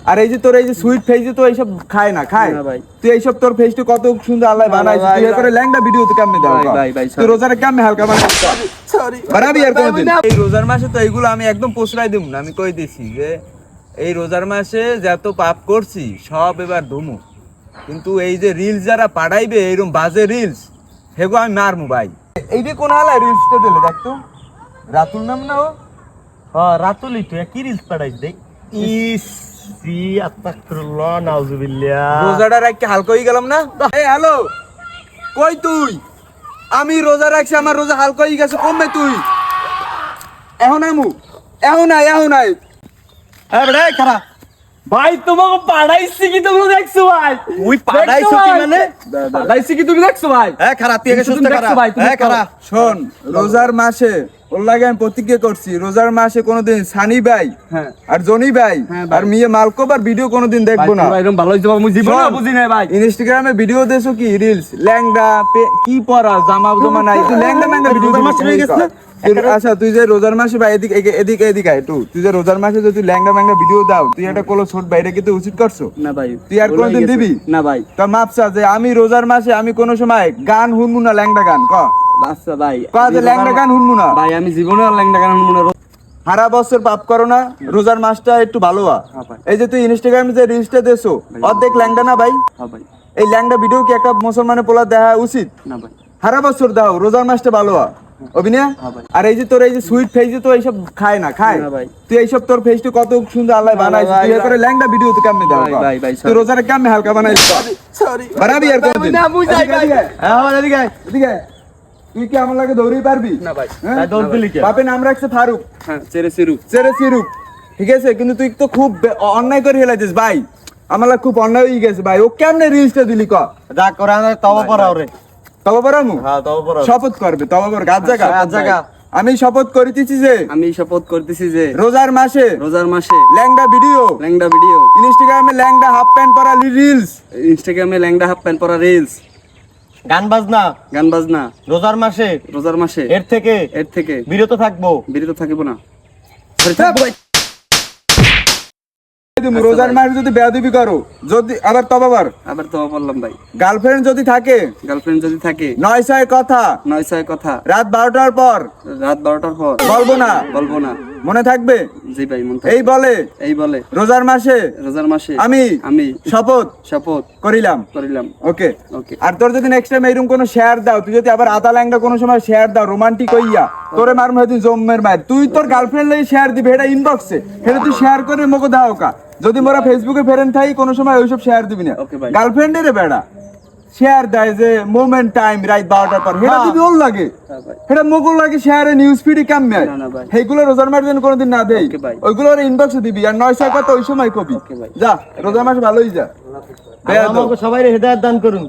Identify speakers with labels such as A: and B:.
A: আর এই যে তোর এই যে সুইট ফেজে তো এইসব খায় না ভাই, তুই এইসব তোর ফেসটা কত সুন্দর আল্লাহ বানাইছে, তুই করে ল্যাংড়া ভিডিও তো কেমনে দাও তুই রোজারে কেমনে হালকা বানাই সরি বানাবি আর কোনদিন এই রোজার মাসে তো এইগুলো আমি একদম পোছরাই দেব না। আমি কই দিছি যে এই রোজার মাসে যত পাপ করছি সব এবার ধুমু, কিন্তু এই যে রিলস যারা পাঠাইবে এরকম বাজে রিলস হেগো আমি মারমু ভাই। এই যে কোন হালা রিলসটা দিলে দেখ তো, রাতুল নাম না ও?
B: হ্যাঁ রাতুলই তো কি রিলস পাঠাইছ দেই ইস সি আস্তাগফিরুল্লাহ নাউজুবিল্লাহ
A: রোজাটা রাখতে হালকা হয়ে গেলাম না। এই হ্যালো কই তুই? আমি রোজা রাখছি, আমার রোজা হালকা হয়ে গেছে, কমবে তুই এখন আমু এখন আয়
B: এ বড় খারাপ ভাই তোমাকে পাঠাইছি কি তুমি দেখছো ভাই?
A: ওই পাড়াইছো কি মানে?
B: পাঠাইছি কি তুমি দেখছো ভাই?
A: হ্যাঁ খারাপ তুই সুস্থ করা হ্যাঁ খারাপ শোন, রোজার মাসে ওর লাগে আমি প্রতিজ্ঞা করছি রোজার মাসে কোনোদিন সানি ভাই আর জনি ভাই আর মিয়া মালকোব আর ভিডিও কোনোদিন দেখবো না।
B: এরকম ভালো হইছে আমি জীবনে বুঝি নাই ভাই।
A: ইনস্টাগ্রামে ভিডিও দেছো কি রিলস ল্যাংড়া কি পরা জামা জমা নাই, তুই ল্যাংড়া ভিডিও
B: মাস হয়ে গেছে না?
A: আচ্ছা তুই যে রোজার মাসে ভাই এদিকে আয় তুই যে রোজার মাসে যদি ল্যাংড়া ভিডিও দাও তুই একটা কোলো ছোট বাইরে কি তুই উচিত করছো
B: না ভাই?
A: তুই আর কোনদিন দিবি
B: না ভাই।
A: তা মাপসা যে আমি রোজার মাসে আমি কোনো সময় গান শুনবো না ল্যাংড়া গান ক
B: আচ্ছা ভাই
A: ল্যাংড়া গান শুনবো না
B: ভাই, আমি জীবনে আর ল্যাংড়া গান শুনবো না।
A: সারা বছর পাপ করো না, রোজার মাসটা একটু ভালো এই যে তুই ইনস্টাগ্রামে যে রিলসটা দেছো অর্ধেক ল্যাংড়া না ভাই?
B: হ্যাঁ ভাই।
A: এই ল্যাংড়া ভিডিও কি একটা মুসলমানের পোলা দেখা উচিত?
B: না ভাই।
A: সারা বছর দাও, রোজার মাসটা ভালো অভিনয়। আর এই যে তোর এই যে সুইট ফেজে তো এইসব খায় না
B: ভাই।
A: তুই এইসব তোর ফেসটা কত সুন্দর আল্লাহ বানাইছে, তুই করে ল্যাংড়া ভিডিও তো কেমনে দাও তুই রোজারে কেমনে হালকা বানাইছ সরি বানাবি আর কোনদিন
B: না বুঝাই ভাই।
A: হ্যাঁ এদিকে তুই কি আমার লাগে দৌড়ই পারবি
B: না ভাই।
A: দৌড় দিলি কি? বাপের নাম রাখছে ফারুক,
B: হ্যাঁ চেরে সিরুক
A: ঠিক আছে, কিন্তু তুই তো খুব অন্যায় করে হেলাইছিস ভাই, আমার খুব অন্যায় হয়ে গেছে ভাই। ও কেমনে রিলসটা দিলি ক
B: রাগ করে না তওবা পড়াও রে।
A: তওবা পড়ামু?
B: হ্যাঁ তওবা পড়াও।
A: শপথ করবে তওবা কর গাছ জায়গা আমি শপথ করিতেছি যে রোজার মাসে ল্যাংড়া ভিডিও ইনস্টাগ্রামে ল্যাংড়া হাফ প্যান্ট পরা রিলস
B: গান বাজনা রোজার মাসে এর থেকে বিরত থাকিব না।
A: রোজার মাসে যদি বেয়াদবি করো, যদি আবার তওবা
B: বললাম ভাই।
A: গার্লফ্রেন্ড যদি থাকে 9-6 কথা রাত 12টার পর বলবো না মনে থাকবে?
B: জি ভাই মনে
A: এই বলে রোজার মাসে আমি শপথ করিলাম ওকে। আর তোর যদি নেক্সট টাইম এরকম কোনো শেয়ার দাও, তুই যদি আবার আদা ল্যাংড়া কোনো সময় শেয়ার দাও রোমান্টিক হইয়া, তোরে মারম হয়তো জম্মের মার, তুই তোর গার্লফ্রেন্ড লাগি শেয়ার দিবি এটা ইনবক্সে, সেটা তুই শেয়ার করে মোকে দাও কা। যদি মোরা ফেসবুকে ফ্রেন্ড থাকি কোনো সময় ওইসব শেয়ার দিবি না। গার্লফ্রেন্ডের বেড়া শেয়ার দেয় যে মোমেন্ট টাইম রাত 12টার পর, সেটা দিবি ওর লাগে, সেটা মোগল লাগে শেয়ারে নিউজ ফিডে কেমনে সেইগুলো রোজার মাস যেন কোনোদিন না দেই, ওইগুলো ইনবক্সে দিবি। আর 9-6 কথা ওই সময় কবি যা, রোজার মাস ভালোই যা।
B: সবাই হেদায়েত দান করুন।